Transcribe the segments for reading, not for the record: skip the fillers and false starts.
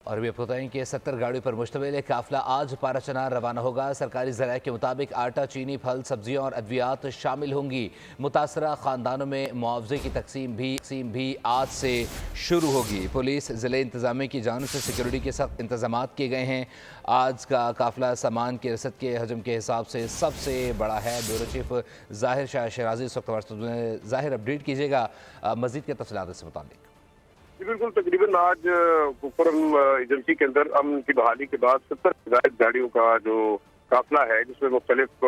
اور بھی آپ بتائیں کہ 70 گاڑیوں پر مشتمل ایک قافلہ آج پاراچنار روانہ ہوگا۔ سرکاری ذرائع کے مطابق آٹا، چینی، پھل، سبزیاں اور ادویات شامل ہوں گی۔ متاثرہ خاندانوں میں معاوضے کی تقسیم بھی آج سے شروع ہوگی۔ پولیس ضلع انتظامیہ کی جانب سے سیکیورٹی کے سخت انتظامات کیے گئے ہیں۔ آج کا قافلہ سامان کی رسد کے حجم کے حساب سے سب سے بڑا ہے۔ بیورو چیف ظاہر شاہ شیرازی اس وقت ظاہر اپڈیٹ کیجیے گا مزید کے تفصیلات سے متعلق۔ جی بالکل، تقریباً آج کرم ایجنسی کے اندر امن کی بحالی کے بعد 70 سے زائد گاڑیوں کا جو قافلہ ہے، جس میں مختلف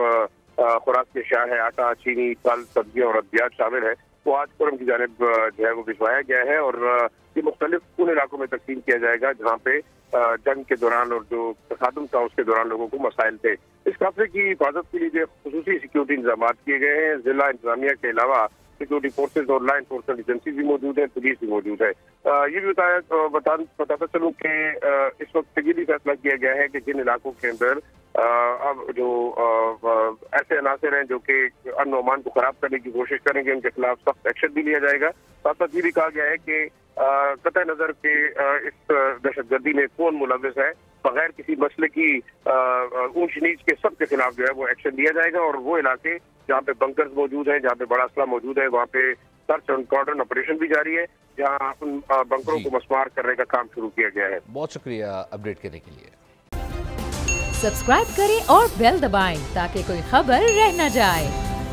خوراک کی اشیاء ہے، آٹا، چینی، پھل، سبزیاں اور ادویات شامل ہے، وہ آج کرم کی جانب جو ہے وہ بھجوایا گیا ہے اور یہ مختلف ان علاقوں میں تقسیم کیا جائے گا جہاں پہ جنگ کے دوران اور جو تصادم تھا اس کے دوران لوگوں کو مسائل تھے۔ اس قافلے کی حفاظت کے لیے خصوصی سیکیورٹی انتظامات کیے گئے ہیں۔ ضلع انتظامیہ کے علاوہ سیکورٹی فورسز اور لا انفورسمنٹ ایجنسی بھی موجود ہیں، پولیس بھی موجود ہے۔ یہ بھی بتاتا چلوں کہ اس وقت یہ بھی فیصلہ کیا گیا ہے کہ جن علاقوں کے اندر اب جو ایسے عناصر ہیں جو کہ امن و امان کو خراب کرنے کی کوشش کریں گے، ان کے خلاف سخت ایکشن بھی لیا جائے گا۔ ساتھ ساتھ یہ بھی کہا گیا ہے کہ قطع نظر کے اس دہشت گردی میں کون ملوث ہے، بغیر کسی مسئلے کی اونچ نیچ کے سب کے خلاف جو ہے وہ ایکشن لیا جائے گا، اور وہ علاقے جہاں پہ بنکرز موجود ہیں، جہاں پہ بڑا اسلحہ موجود ہے، وہاں پہ سرچ اینڈ کارڈن آپریشن بھی جاری ہے، جہاں ان بنکروں کو مسمار کرنے کا کام شروع کیا گیا ہے۔ بہت شکریہ اپڈیٹ کرنے کے لیے۔ سبسکرائب کریں اور بیل دبائیں تاکہ کوئی خبر رہ نہ جائے۔